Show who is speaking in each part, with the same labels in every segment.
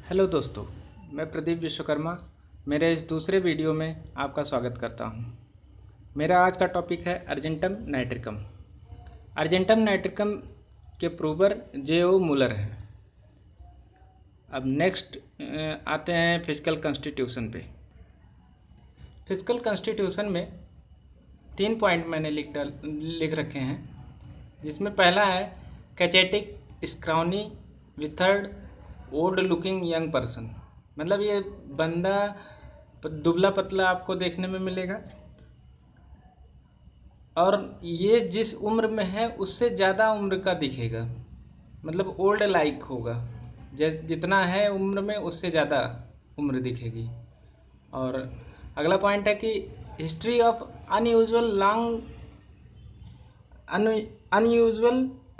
Speaker 1: Hello दोस्तों, मैं प्रदीप विश्वकर्मा मेरे इस दूसरे वीडियो में आपका स्वागत करता हूं। मेरा आज का टॉपिक है अर्जेंटम नाइट्रिकम। अर्जेंटम नाइट्रिकम के प्रूवर जे.ओ. मूलर हैं। अब नेक्स्ट आते हैं फिजिकल कॉन्स्टिट्यूशन पे। फिजिकल कॉन्स्टिट्यूशन में 3 पॉइंट मैंने लिख रखे हैं, जिसमें पहला है कैचेटिक स्क्राउनी withered old looking young person. मतलब ये बंदा दुबला पतला आपको देखने में मिलेगा और ये जिस उम्र में है उससे ज़्यादा उम्र का दिखेगा, मतलब ओल्ड लाइक होगा। जितना है उम्र में उससे ज़्यादा उम्र दिखेगी। और अगला पॉइंट है कि हिस्ट्री ऑफ अनयूजुअल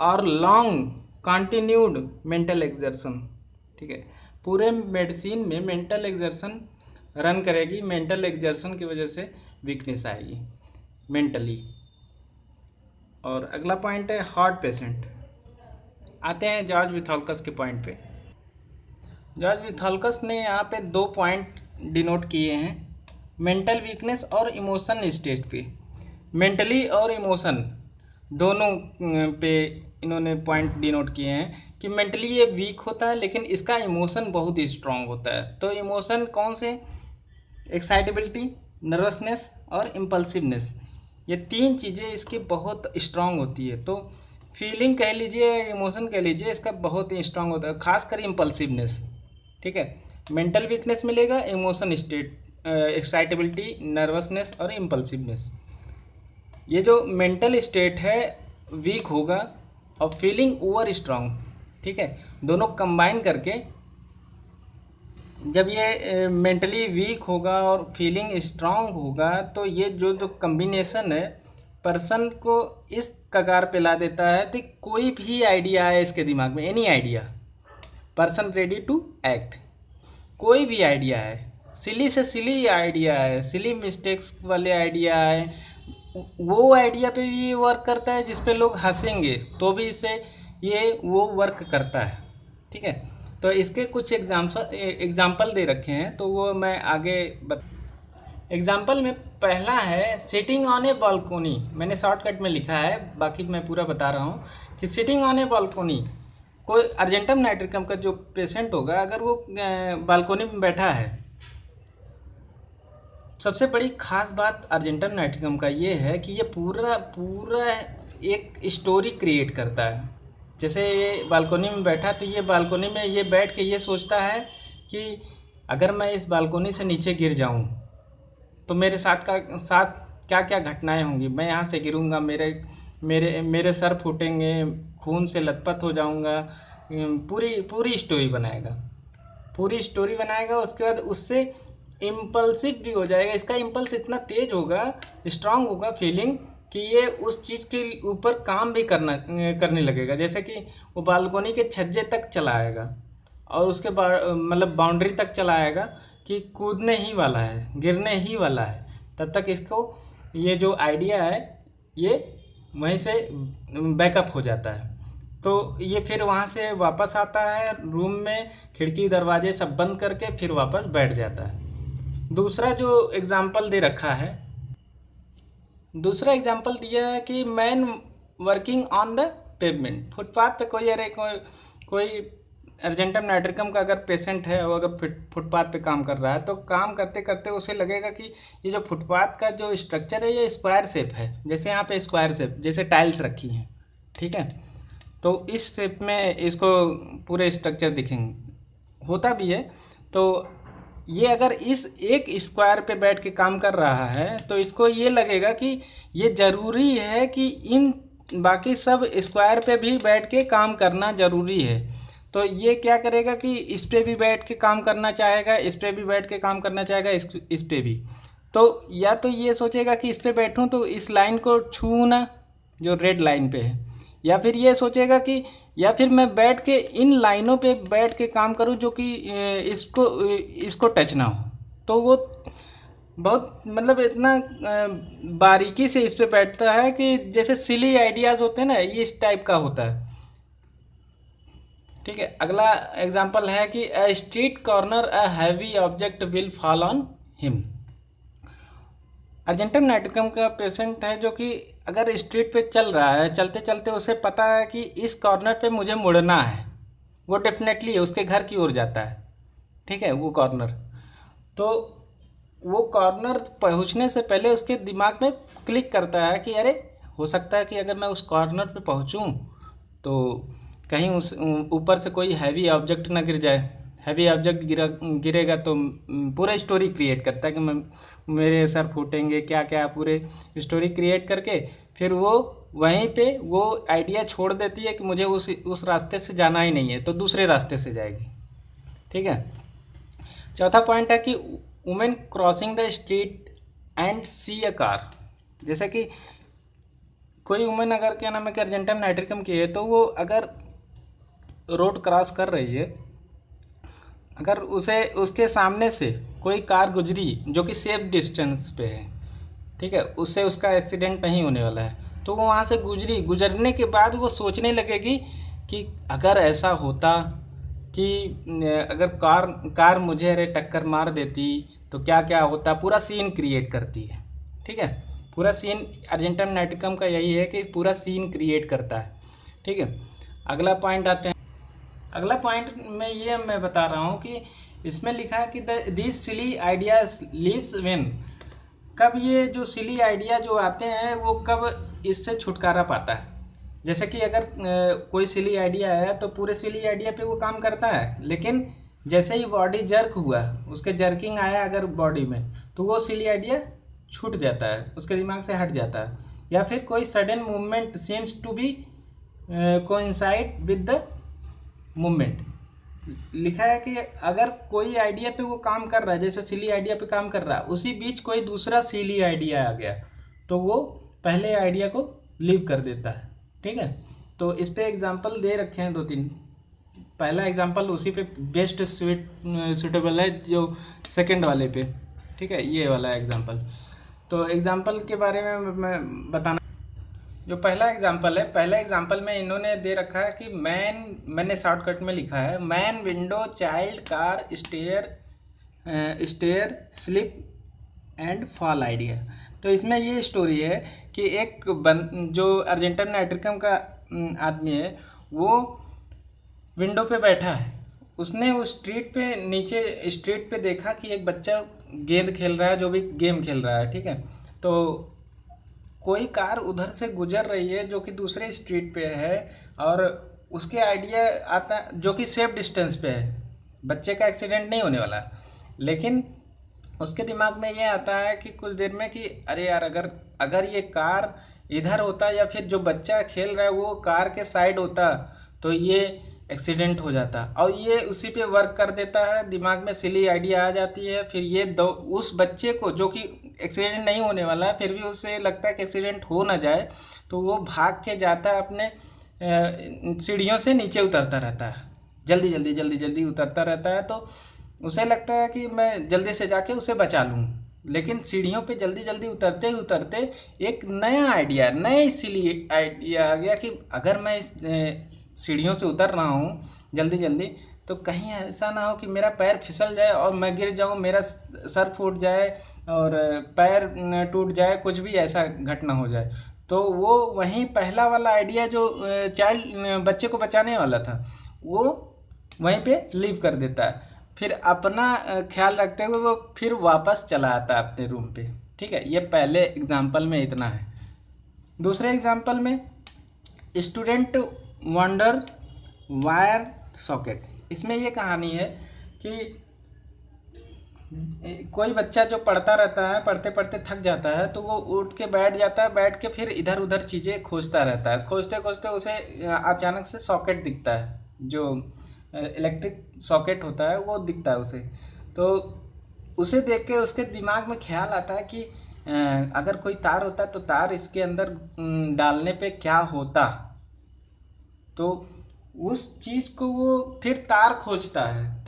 Speaker 1: और लॉन्ग कंटिन्यूड मेंटल एक्सर्शन। ठीक है, पूरे मेडिसिन में मेंटल एक्सर्शन रन करेगी, मेंटल एक्सर्शन की वजह से वीकनेस आएगी मेंटली। और अगला पॉइंट है हार्ट पेशेंट। आते हैं जॉर्ज विथॉल्कस के पॉइंट पे। जॉर्ज विथॉल्कस ने यहाँ पे 2 पॉइंट डिनोट किए हैं, मेंटल वीकनेस और इमोशन स्टेट पे। मेंटली और इमोशन दोनों पे इन्होंने पॉइंट डिनोट किए हैं कि मेंटली ये वीक होता है लेकिन इसका इमोशन बहुत ही स्ट्रांग होता है। तो इमोशन कौन से? एक्साइटेबिलिटी, नर्वसनेस और इम्पल्सिवनेस। ये 3 चीज़ें इसकी बहुत स्ट्रांग होती है। तो फीलिंग कह लीजिए, इमोशन कह लीजिए, इसका बहुत ही स्ट्रांग होता है, खासकर इम्पल्सिवनेस। ठीक है, मेंटल वीकनेस मिलेगा, इमोशन स्टेट, एक्साइटेबिलिटी, नर्वसनेस और इम्पल्सिवनेस। ये जो मेंटल स्टेट है वीक होगा और फीलिंग ओवर स्ट्रांग। ठीक है, दोनों कंबाइन करके जब ये मेंटली वीक होगा और फीलिंग स्ट्रांग होगा तो ये जो कम्बिनेशन है पर्सन को इस कगार पे ला देता है कि कोई भी आइडिया है इसके दिमाग में, any idea, person ready to act. कोई भी आइडिया है, सिली से सिली आइडिया है, सिली मिस्टेक्स वाले आइडिया है, वो आइडिया पे भी ये वर्क करता है जिस पे लोग हंसेंगे तो भी इसे ये वो वर्क करता है। ठीक है, तो इसके कुछ एग्जाम्पल दे रखे हैं, तो वो मैं आगे एग्जाम्पल में पहला है सिटिंग ऑन ए बालकोनी। मैंने शॉर्टकट में लिखा है, बाकी मैं पूरा बता रहा हूँ कि सिटिंग ऑन ए बालकोनी। कोई अर्जेंटम नाइट्रिकम का जो पेशेंट होगा, अगर वो बालकोनी में बैठा है, सबसे बड़ी खास बात अर्जेंटम नाइट्रिकम का ये है कि ये पूरा पूरा एक स्टोरी क्रिएट करता है। जैसे ये बालकोनी में बैठा तो ये बालकोनी में ये बैठ के ये सोचता है कि अगर मैं इस बालकोनी से नीचे गिर जाऊं तो मेरे साथ क्या क्या घटनाएं होंगी। मैं यहाँ से गिरूंगा, मेरे मेरे मेरे सर फूटेंगे, खून से लथपथ हो जाऊंगा। पूरी स्टोरी बनाएगा। उसके बाद उससे इम्पल्सिव भी हो जाएगा। इसका इम्पल्स इतना तेज होगा, स्ट्रांग होगा फीलिंग, कि ये उस चीज़ के ऊपर काम भी करने लगेगा। जैसे कि वो बालकोनी के छज्जे तक चला आएगा और उसके मतलब बाउंड्री तक चला आएगा कि कूदने ही वाला है, गिरने ही वाला है। तब तक इसको ये जो आइडिया है ये वहीं से बैकअप हो जाता है। तो ये फिर वहाँ से वापस आता है रूम में, खिड़की दरवाजे सब बंद करके फिर वापस बैठ जाता है। दूसरा एग्जाम्पल दिया है कि man working on the pavement. Footpath पे कोई अर्जेंटम नाइट्रिकम का अगर पेशेंट है, वो अगर फुटपाथ पे काम कर रहा है तो काम करते करते उसे लगेगा कि ये जो फुटपाथ का जो स्ट्रक्चर है ये स्क्वायर शेप है। जैसे यहाँ पे स्क्वायर शेप, जैसे टाइल्स रखी हैं, ठीक है, तो इस शेप में इसको पूरे स्ट्रक्चर दिखेंगे, होता भी है। तो ये अगर इस एक स्क्वायर पे बैठ के काम कर रहा है तो इसको ये लगेगा कि ये ज़रूरी है कि इन बाकी सब स्क्वायर पे भी बैठ के काम करना ज़रूरी है। तो ये क्या करेगा कि इस पे भी बैठ के काम करना चाहेगा, इस पे भी बैठ के काम करना चाहेगा, इस पे भी। तो या तो ये सोचेगा कि इस पे बैठूं तो इस लाइन को छूऊं ना, जो रेड लाइन पे है, या फिर ये सोचेगा कि या फिर मैं बैठ के इन लाइनों पे बैठ के काम करूं जो कि इसको टच ना हो। तो वो बहुत मतलब इतना बारीकी से इस पे बैठता है कि जैसे सिली आइडियाज़ होते हैं ना, ये इस टाइप का होता है। ठीक है। अगला एग्जाम्पल है कि a street corner a heavy object will fall on him. Argentum nitricum का पेशेंट है जो कि अगर स्ट्रीट पे चल रहा है, चलते चलते उसे पता है कि इस कॉर्नर पे मुझे मुड़ना है, वो डेफिनेटली उसके घर की ओर जाता है। ठीक है, वो कॉर्नर, तो वो कॉर्नर पहुंचने से पहले उसके दिमाग में क्लिक करता है कि अरे हो सकता है कि अगर मैं उस कॉर्नर पे पहुंचूं तो कहीं उस ऊपर से कोई हैवी ऑब्जेक्ट ना गिर जाए। हैवी ऑब्जेक्ट गिरेगा तो पूरा स्टोरी क्रिएट करता है कि मैं मेरे सर फूटेंगे, क्या क्या पूरे स्टोरी क्रिएट करके फिर वो वहीं पे वो आइडिया छोड़ देती है कि मुझे उस रास्ते से जाना ही नहीं है, तो दूसरे रास्ते से जाएगी। ठीक है। चौथा पॉइंट है कि women crossing the street and see a car. जैसे कि कोई वुमेन अगर क्या नाम है कि अर्जेंटम नाइट्रिकम की है, तो वो अगर रोड क्रॉस कर रही है, अगर उसे उसके सामने से कोई कार गुजरी जो कि सेफ डिस्टेंस पे है, ठीक है, उससे उसका एक्सीडेंट नहीं होने वाला है, तो वो वहाँ से गुजरने के बाद वो सोचने लगेगी कि अगर ऐसा होता कि अगर कार मुझे अरे टक्कर मार देती तो क्या क्या होता, पूरा सीन क्रिएट करती है। ठीक है, पूरा सीन अर्जेंटम नाइट्रिकम का यही है कि पूरा सीन क्रिएट करता है। ठीक है। अगला पॉइंट आते हैं। अगला पॉइंट में ये मैं बता रहा हूँ कि इसमें लिखा है कि this silly ideas leaves when, कब ये जो सिली आइडिया जो आते हैं वो कब इससे छुटकारा पाता है। जैसे कि अगर कोई सिली आइडिया है तो पूरे सिली आइडिया पे वो काम करता है, लेकिन जैसे ही बॉडी जर्क हुआ, उसके जर्किंग आया अगर बॉडी में, तो वो सिली आइडिया छूट जाता है, उसके दिमाग से हट जाता है। या फिर कोई sudden movement seems to be coincide with the movement. लिखा है कि अगर कोई आइडिया पे वो काम कर रहा है, जैसे सिली आइडिया पे काम कर रहा है, उसी बीच कोई दूसरा सिली आइडिया आ गया तो वो पहले आइडिया को लीव कर देता है। ठीक है, तो इस पे एग्जांपल दे रखे हैं 2-3। पहला एग्जांपल उसी पे बेस्ट सूटेबल है जो सेकंड वाले पे। ठीक है, ये वाला एग्जांपल। तो एग्जांपल के बारे में मैं बताना, जो पहला एग्जांपल है, पहला एग्जांपल में इन्होंने दे रखा है कि मैंने शॉर्टकट में लिखा है man, window, child, car, stair, slip and fall idea. तो इसमें ये स्टोरी है कि जो अर्जेंटम नाइट्रिकम का आदमी है, वो विंडो पे बैठा है, उसने उस नीचे स्ट्रीट पे देखा कि एक बच्चा गेंद खेल रहा है, जो भी गेम खेल रहा है। ठीक है, तो कोई कार उधर से गुजर रही है जो कि दूसरे स्ट्रीट पे है, और उसके आइडिया आता जो कि सेफ डिस्टेंस पे है, बच्चे का एक्सीडेंट नहीं होने वाला, लेकिन उसके दिमाग में ये आता है कि कुछ देर में कि अरे यार, अगर ये कार इधर होता या फिर जो बच्चा खेल रहा है वो कार के साइड होता तो ये एक्सीडेंट हो जाता, और ये उसी पे वर्क कर देता है, दिमाग में सिली आइडिया आ जाती है। फिर ये उस बच्चे को जो कि एक्सीडेंट नहीं होने वाला है, फिर भी उसे लगता है कि एक्सीडेंट हो ना जाए, तो वो भाग के जाता है, अपने सीढ़ियों से नीचे उतरता रहता है, जल्दी जल्दी जल्दी जल्दी उतरता रहता है। तो उसे लगता है कि मैं जल्दी से जाके उसे बचा लूँ, लेकिन सीढ़ियों पे जल्दी जल्दी उतरते ही उतरते एक नई सिली आइडिया आ गया कि अगर मैं इस सीढ़ियों से उतर रहा हूँ जल्दी जल्दी, तो कहीं ऐसा ना हो कि मेरा पैर फिसल जाए और मैं गिर जाऊँ, मेरा सर फूट जाए और पैर टूट जाए, कुछ भी ऐसा घटना हो जाए। तो वो वहीं पहला वाला आइडिया जो बच्चे को बचाने वाला था, वो वहीं पे लीव कर देता है। फिर अपना ख्याल रखते हुए वो फिर वापस चला आता है अपने रूम पे। ठीक है, ये पहले एग्जाम्पल में इतना है। दूसरे एग्जाम्पल में स्टूडेंट वंडर वायर सॉकेट। इसमें ये कहानी है कि कोई बच्चा जो पढ़ता रहता है, पढ़ते पढ़ते थक जाता है, तो वो उठ के बैठ जाता है, बैठ के फिर इधर उधर चीज़ें खोजता रहता है। खोजते खोजते उसे अचानक से सॉकेट दिखता है, जो इलेक्ट्रिक सॉकेट होता है वो दिखता है उसे। तो उसे देख के उसके दिमाग में ख्याल आता है कि अगर कोई तार होता तो तार इसके अंदर डालने पे क्या होता। तो उस चीज़ को वो फिर तार खोजता है।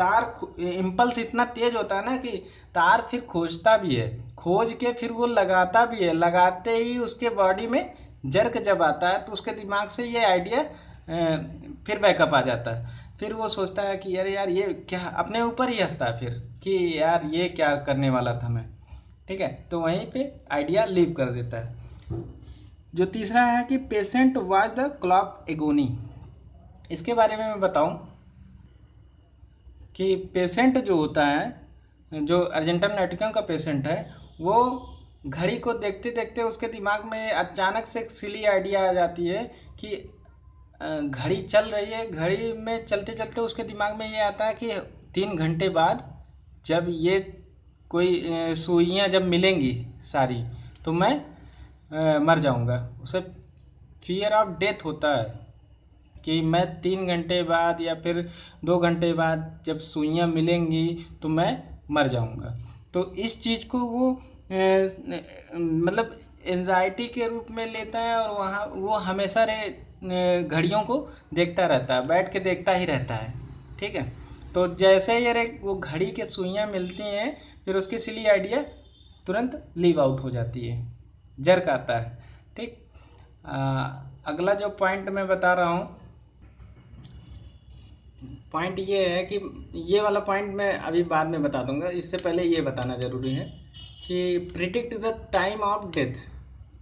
Speaker 1: इम्पल्स इतना तेज होता है ना कि तार फिर खोजता भी है, खोज के फिर वो लगाता भी है। लगाते ही उसके बॉडी में जर्क जब आता है तो उसके दिमाग से ये आइडिया फिर बैकअप आ जाता है। फिर वो सोचता है कि अरे यार ये क्या, अपने ऊपर ही हंसता है फिर कि यार ये क्या करने वाला था मैं। ठीक है, तो वहीं पे आइडिया लीव कर देता है। जो तीसरा है कि patient watch the clock agony. इसके बारे में मैं बताऊं कि पेशेंट जो होता है, जो अर्जेंटम नाइट्रिकम का पेशेंट है, वो घड़ी को देखते देखते उसके दिमाग में अचानक से एक सिली आइडिया आ जाती है कि घड़ी चल रही है, घड़ी में चलते चलते उसके दिमाग में ये आता है कि 3 घंटे बाद जब ये कोई सुइयाँ जब मिलेंगी सारी, तो मैं मर जाऊंगा। उसे फियर ऑफ डेथ होता है कि मैं 3 घंटे बाद या फिर 2 घंटे बाद जब सुइयाँ मिलेंगी तो मैं मर जाऊंगा। तो इस चीज़ को वो मतलब एंजाइटी के रूप में लेता है, और वहाँ वो हमेशा घड़ियों को देखता रहता है, बैठ के देखता ही रहता है। ठीक है, तो जैसे ये वो घड़ी के सुइयाँ मिलती हैं, फिर उसकी सिली आइडिया तुरंत लीव आउट हो जाती है, जर्क आता है। ठीक, अगला जो पॉइंट मैं बता रहा हूँ, पॉइंट ये है कि ये वाला पॉइंट मैं अभी बाद में बता दूंगा, इससे पहले ये बताना ज़रूरी है कि predict the time of death.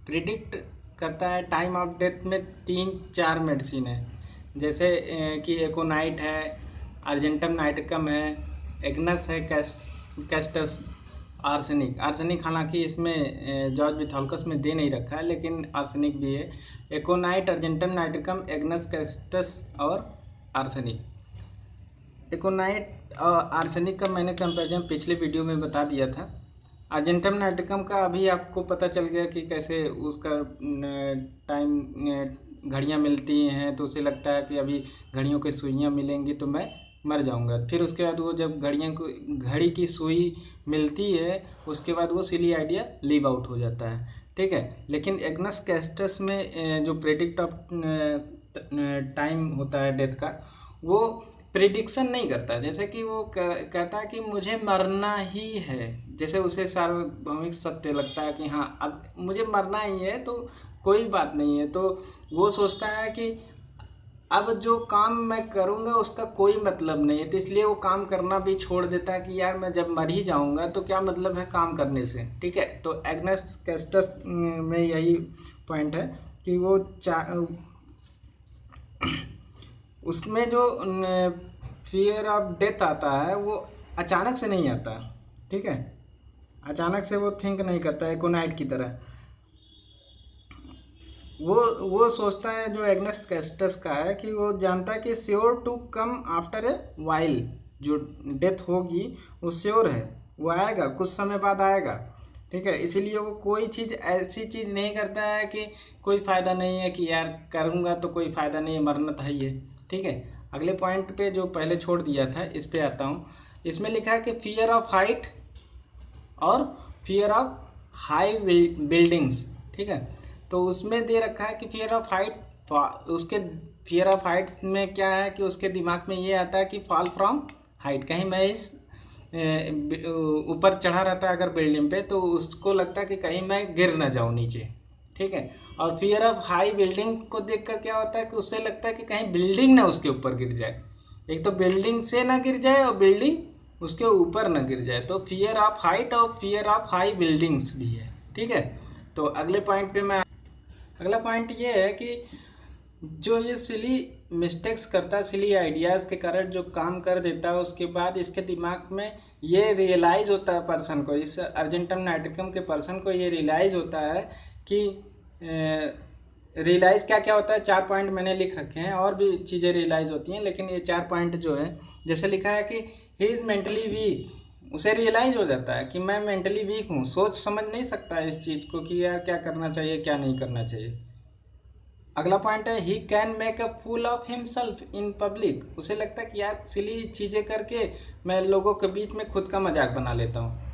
Speaker 1: Predict करता है टाइम ऑफ डेथ में 3-4 मेडिसिन है, जैसे कि एकोनाइट है, अर्जेंटम नाइट्रिकम है, एग्नस है, कैस्टस, आर्सेनिक। आर्सेनिक हालांकि इसमें जॉर्ज विथोल्कस में दे नहीं रखा है, लेकिन आर्सेनिक भी है। एकोनाइट, अर्जेंटम नाइट्रिकम, एग्नस, कैस्टस और आर्सेनिक। एकोनाइट और आर्सेनिक का मैंने कंपैरिजन पिछले वीडियो में बता दिया था। अर्जेंटम नाइट्रिकम का अभी आपको पता चल गया कि कैसे उसका टाइम, घड़ियाँ मिलती हैं तो उसे लगता है कि अभी घड़ियों की सुइयाँ मिलेंगी तो मैं मर जाऊंगा। फिर उसके बाद वो जब घड़ी की सुई मिलती है, उसके बाद वो सिली आइडिया लीव आउट हो जाता है। ठीक है, लेकिन एग्नस कैस्टस में जो प्रेडिक्ट ऑफ टाइम होता है डेथ का, वो प्रिडिक्शन नहीं करता। जैसे कि वो कहता है कि मुझे मरना ही है, जैसे उसे सार्वभौमिक सत्य लगता है कि हाँ अब मुझे मरना ही है, तो कोई बात नहीं है। तो वो सोचता है कि अब जो काम मैं करूँगा उसका कोई मतलब नहीं है, तो इसलिए वो काम करना भी छोड़ देता है कि यार मैं जब मर ही जाऊँगा तो क्या मतलब है काम करने से। ठीक है, तो एग्नस कैस्टस में यही पॉइंट है कि वो उसमें जो फियर ऑफ डेथ आता है वो अचानक से नहीं आता। ठीक है, अचानक से वो थिंक नहीं करता एकोनाइट की तरह। वो सोचता है, जो एग्नस कैस्टस का है, कि वो जानता है कि sure to come after a while, जो डेथ होगी वो श्योर है, वो आएगा, कुछ समय बाद आएगा। ठीक है, इसीलिए वो कोई चीज़ ऐसी चीज़ नहीं करता है कि कोई फ़ायदा नहीं है कि यार करूँगा तो कोई फ़ायदा नहीं है, मरना था ही है। ठीक है, अगले पॉइंट पे जो पहले छोड़ दिया था इस पे आता हूँ। इसमें लिखा है कि फियर ऑफ हाइट और फियर ऑफ हाई बिल्डिंग्स। ठीक है, तो उसमें दे रखा है कि फियर ऑफ हाइट, उसके फियर ऑफ हाइट्स में क्या है कि उसके दिमाग में ये आता है कि फॉल फ्रॉम हाइट, कहीं मैं इस ऊपर चढ़ा रहता है अगर बिल्डिंग पे, तो उसको लगता है कि कहीं मैं गिर ना जाऊँ नीचे। ठीक है, और फियर ऑफ हाई बिल्डिंग को देखकर क्या होता है कि उससे लगता है कि कहीं बिल्डिंग ना उसके ऊपर गिर जाए, एक तो बिल्डिंग से ना गिर जाए और बिल्डिंग उसके ऊपर ना गिर जाए। तो फियर ऑफ हाइट और फियर ऑफ हाई बिल्डिंग्स भी है। ठीक है, तो अगले पॉइंट पे मैं, अगला पॉइंट ये है कि जो ये सिली मिस्टेक्स करता है, सिली आइडियाज़ के कारण जो काम कर देता है, उसके बाद इसके दिमाग में ये रियलाइज़ होता है पर्सन को, इस अर्जेंटम नाइट्रिकम के पर्सन को ये रियलाइज़ होता है कि रियलाइज़ क्या क्या होता है। 4 पॉइंट मैंने लिख रखे हैं, और भी चीज़ें रियलाइज़ होती हैं, लेकिन ये 4 पॉइंट जो है, जैसे लिखा है कि ही इज़ मेंटली वीक, उसे रियलाइज़ हो जाता है कि मैं मेंटली वीक हूँ, सोच समझ नहीं सकता इस चीज़ को कि यार क्या करना चाहिए क्या नहीं करना चाहिए। अगला पॉइंट है he can make a fool of himself in public, उसे लगता है कि यार सिली चीज़ें करके मैं लोगों के बीच में खुद का मजाक बना लेता हूँ।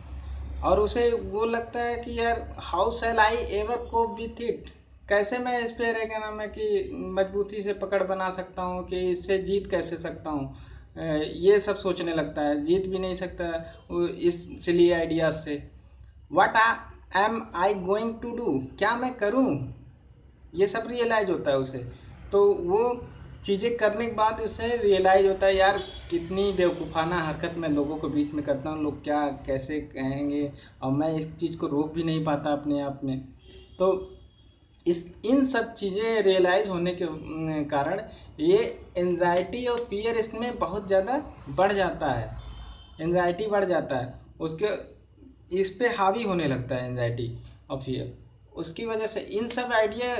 Speaker 1: और उसे वो लगता है कि यार how shall I ever cope with it, कैसे मैं इस पर क्या नाम है कि मजबूती से पकड़ बना सकता हूँ, कि इससे जीत कैसे सकता हूँ, ये सब सोचने लगता है। जीत भी नहीं सकता इस सिली आइडिया से। What am I going to do, क्या मैं करूँ, ये सब रियलाइज होता है उसे। तो वो चीज़ें करने के बाद उसे रियलाइज़ होता है यार कितनी बेवकूफ़ाना हरकत मैं लोगों के बीच में करता हूँ, लोग क्या कैसे कहेंगे, और मैं इस चीज़ को रोक भी नहीं पाता अपने आप में। तो इन सब चीज़ें रियलाइज़ होने के कारण ये एंजाइटी और फियर इसमें बहुत ज़्यादा बढ़ जाता है। एंजाइटी बढ़ जाता है, उसके इस पे हावी होने लगता है एंजाइटी और फियर। उसकी वजह से इन सब आइडिया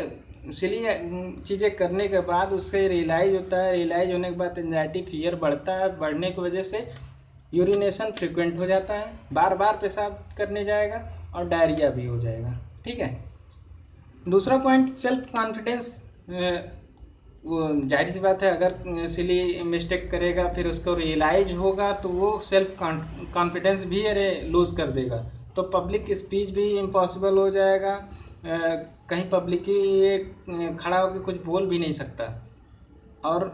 Speaker 1: इसलिए चीज़ें करने के बाद उससे रियलाइज़ होता है। रियलाइज़ होने के बाद एंजाइटी फियर बढ़ता है, बढ़ने की वजह से यूरिनेशन फ्रिक्वेंट हो जाता है, बार बार पेशाब करने जाएगा और डायरिया भी हो जाएगा। ठीक है। दूसरा पॉइंट सेल्फ कॉन्फिडेंस। वो जाहिर सी बात है, अगर सिली मिस्टेक करेगा फिर उसको रियलाइज होगा तो वो सेल्फ कॉन्फिडेंस भी अरे लूज़ कर देगा, तो पब्लिक स्पीच भी इम्पॉसिबल हो जाएगा। कहीं पब्लिक ये खड़ा होकर कुछ बोल भी नहीं सकता, और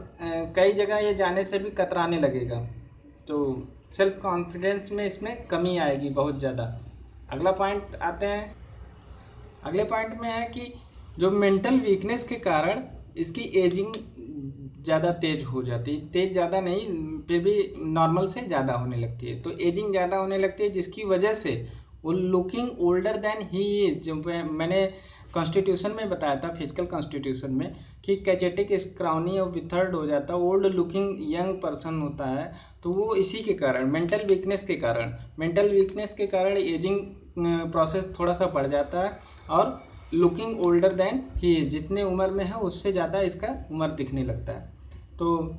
Speaker 1: कई जगह ये जाने से भी कतराने लगेगा। तो सेल्फ कॉन्फिडेंस में इसमें कमी आएगी बहुत ज़्यादा। अगला पॉइंट आते हैं। अगले पॉइंट में है कि जो मेंटल वीकनेस के कारण इसकी एजिंग ज़्यादा तेज हो जाती है, तेज ज़्यादा नहीं फिर भी नॉर्मल से ज़्यादा होने लगती है। तो एजिंग ज़्यादा होने लगती है जिसकी वजह से वो looking older than he is. जो मैंने कॉन्स्टिट्यूशन में बताया था, फिजिकल कॉन्स्टिट्यूशन में, कि कैचेटिक स्क्राउनी और विथर्ड हो जाता है, ओल्ड लुकिंग यंग पर्सन होता है। तो वो इसी के कारण मेंटल वीकनेस के कारण एजिंग प्रोसेस थोड़ा सा बढ़ जाता है, और looking older than he is, जितने उम्र में है उससे ज़्यादा इसका उम्र दिखने लगता है। तो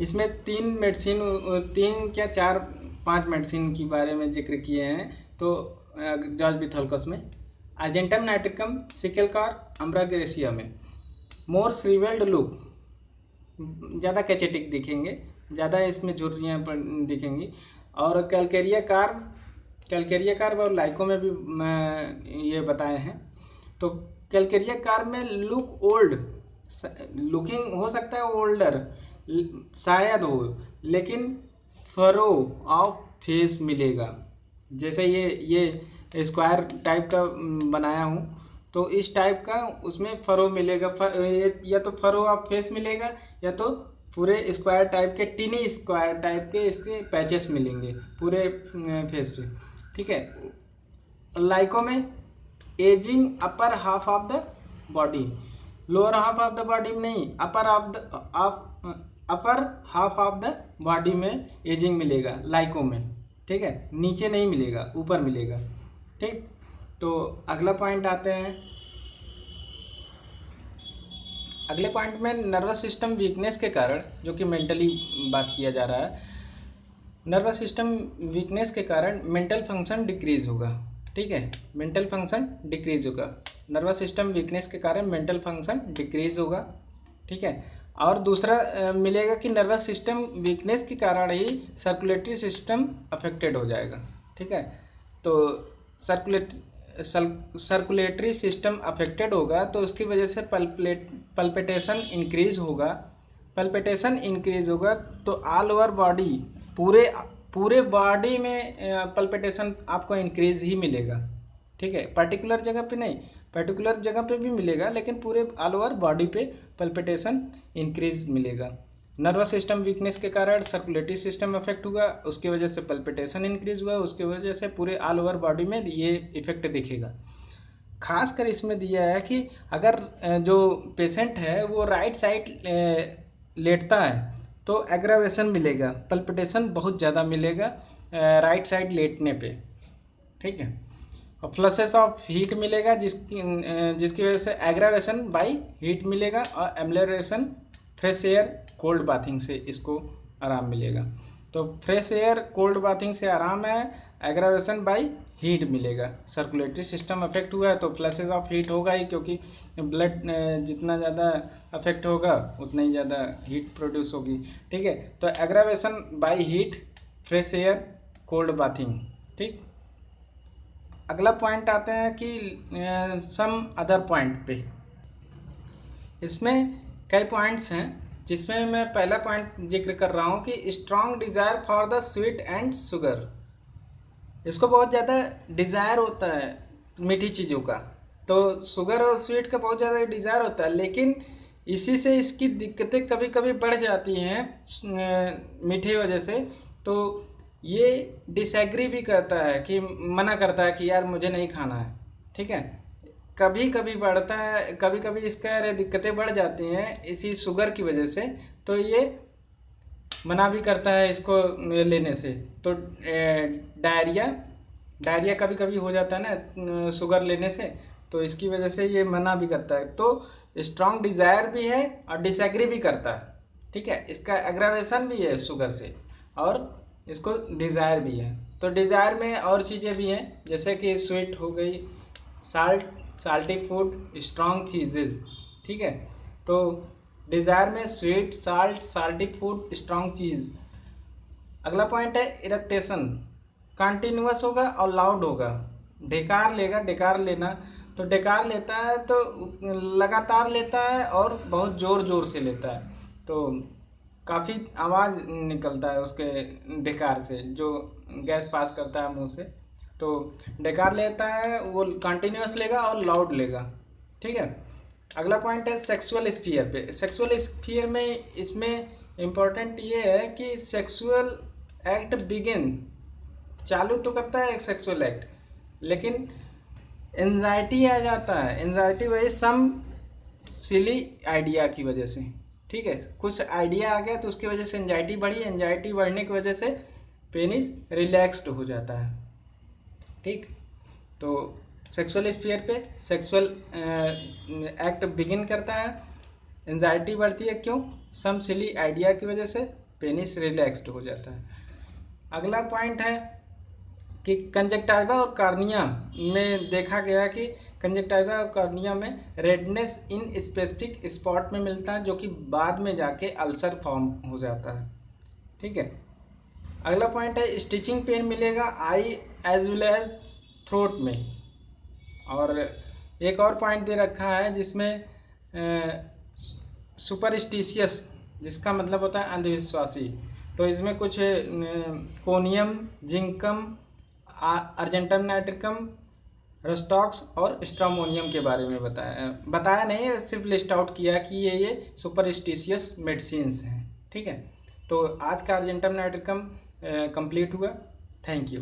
Speaker 1: इसमें 3 क्या 4-5 मेडिसिन के बारे में जिक्र किए हैं। तो जॉर्ज बिथोल्कस में अर्जेंटम नाइट्रिकम सिकलकार अम्ब्राग्रेसिया में मोर श्रीवेल्ड लुक, ज़्यादा कैचेटिक दिखेंगे, ज़्यादा इसमें झुर्रियाँ दिखेंगी। और कैलकेरिया कार्ब और लाइको में भी ये बताए हैं। तो कैलकेरिया कार्ब में लुक ओल्ड, लुकिंग हो सकता है ओल्डर शायद हो, लेकिन फरो ऑफ फेस मिलेगा। जैसे ये स्क्वायर टाइप का बनाया हूँ, तो इस टाइप का उसमें फरो मिलेगा, या तो फरो ऑफ फेस मिलेगा, या तो पूरे स्क्वायर टाइप के टीनी स्क्वायर टाइप के इसके पैचेस मिलेंगे पूरे फेस पे। ठीक है। लाइको में ageing upper half of the body, lower half of the body में नहीं, upper half of the body में एजिंग मिलेगा लाइको में। ठीक है, नीचे नहीं मिलेगा, ऊपर मिलेगा। ठीक। तो अगला पॉइंट आते हैं। अगले पॉइंट में नर्वस सिस्टम वीकनेस के कारण, जो कि मेंटली बात किया जा रहा है, नर्वस सिस्टम वीकनेस के कारण मेंटल फंक्शन डिक्रीज होगा। ठीक है, मेंटल फंक्शन डिक्रीज होगा, नर्वस सिस्टम वीकनेस के कारण मेंटल फंक्शन डिक्रीज होगा। ठीक है। और दूसरा मिलेगा कि नर्वस सिस्टम वीकनेस के कारण ही सर्कुलेटरी सिस्टम अफेक्टेड हो जाएगा। ठीक है। तो सर्कुलेटरी सिस्टम अफेक्टेड होगा तो उसकी वजह से पल्पिटेशन इंक्रीज होगा। तो ऑल ओवर बॉडी, पूरे बॉडी में पल्पिटेशन आपको इंक्रीज ही मिलेगा। ठीक है, पर्टिकुलर जगह पे नहीं, पर्टिकुलर जगह पे भी मिलेगा, लेकिन पूरे ऑल ओवर बॉडी पे पल्पिटेशन इंक्रीज मिलेगा। नर्वस सिस्टम वीकनेस के कारण सर्कुलेटरी सिस्टम अफेक्ट हुआ, उसकी वजह से पल्पिटेशन इंक्रीज हुआ, उसकी वजह से पूरे ऑल ओवर बॉडी में ये इफेक्ट दिखेगा। खासकर इसमें दिया है कि अगर जो पेशेंट है वो राइट साइड लेटता है तो एग्रावेशन मिलेगा, पल्पिटेशन बहुत ज़्यादा मिलेगा राइट साइड लेटने पे। ठीक है। और फ्लशेस ऑफ हीट मिलेगा, जिसकी वजह से एग्रावेशन बाय हीट मिलेगा, और एमलेरेशन फ्रेश एयर कोल्ड बाथिंग से इसको आराम मिलेगा। तो फ्रेश एयर कोल्ड बाथिंग से आराम है, एग्रावेशन बाय हीट मिलेगा। सर्कुलेटरी सिस्टम अफेक्ट हुआ है तो फ्लशेस ऑफ हीट होगा ही, क्योंकि ब्लड जितना ज़्यादा अफेक्ट होगा उतना ही ज़्यादा हीट प्रोड्यूस होगी। ठीक है। तो aggravation by heat, fresh air, cold bathing. ठीक। अगला पॉइंट आते हैं कि सम अदर पॉइंट पे। इसमें कई पॉइंट्स हैं, जिसमें मैं पहला पॉइंट जिक्र कर रहा हूँ कि strong desire for the sweet and sugar. इसको बहुत ज़्यादा डिज़ायर होता है मीठी चीज़ों का, तो शुगर और स्वीट का बहुत ज़्यादा डिज़ायर होता है, लेकिन इसी से इसकी दिक्कतें कभी कभी बढ़ जाती हैं मीठे वजह से। तो ये डिसएग्री भी करता है कि मना करता है कि यार मुझे नहीं खाना है, ठीक है। कभी कभी बढ़ता है, कभी कभी इसका दिक्कतें बढ़ जाती हैं इसी शुगर की वजह से, तो ये मना भी करता है इसको लेने से। तो डायरिया डायरिया कभी कभी हो जाता है ना शुगर लेने से, तो इसकी वजह से ये मना भी करता है। तो स्ट्रॉन्ग डिज़ायर भी है और डिसएग्री भी करता है, ठीक है। इसका एग्रावेशन भी है शुगर से और इसको डिज़ायर भी है। तो डिज़ायर में और चीज़ें भी हैं जैसे कि स्वीट हो गई, साल्टी फूड, स्ट्रॉन्ग चीज़ेस, ठीक है। तो डिज़ायर में स्वीट, साल्टी फूड, स्ट्रॉन्ग चीज़। अगला पॉइंट है इरेक्टेशन, कंटिन्यूअस होगा और लाउड होगा। डेकार लेगा, डेकार लेना, तो डेकार लेता है तो लगातार लेता है और बहुत ज़ोर ज़ोर से लेता है, तो काफ़ी आवाज़ निकलता है उसके डेकार से, जो गैस पास करता है मुंह से। तो डेकार लेता है वो कंटिन्यूअस लेगा और लाउड लेगा, ठीक है। अगला पॉइंट है सेक्सुअल स्फीयर पे। सेक्सुअल स्फीयर में इसमें इम्पोर्टेंट ये है कि सेक्सुअल एक्ट बिगिन, चालू तो करता है एक सेक्सुअल एक्ट, लेकिन एंजाइटी आ जाता है। एंजाइटी वही सम सिली आइडिया की वजह से, ठीक है। कुछ आइडिया आ गया तो उसकी वजह से एंजाइटी बढ़ी, एंजाइटी बढ़ने की वजह से पेनिस रिलैक्स्ड हो जाता है, ठीक। तो सेक्सुअल स्फीयर पे सेक्सुअल एक्ट बिगिन करता है, एंजाइटी बढ़ती है, क्यों? सम सिली आइडिया की वजह से पेनिस रिलैक्स्ड हो जाता है। अगला पॉइंट है कि कंजक्टाइवा और कार्निया में देखा गया कि कंजक्टाइवा और कार्निया में रेडनेस इन स्पेसिफिक स्पॉट में मिलता है, जो कि बाद में जाके अल्सर फॉर्म हो जाता है, ठीक है। अगला पॉइंट है स्टिचिंग पेन मिलेगा I as well as throat में। और एक और पॉइंट दे रखा है जिसमें सुपरस्टिशियस, जिसका मतलब होता है अंधविश्वासी। तो इसमें कुछ कोनियम, जिंकम, अर्जेंटम नाइट्रिकम, रस्टॉक्स और स्ट्रामोनियम के बारे में बताया नहीं है, सिर्फ लिस्ट आउट किया कि ये सुपरस्टिशियस मेडिसिन्स हैं, ठीक है। तो आज का अर्जेंटम नाइट्रिकम कंप्लीट हुआ। Thank you.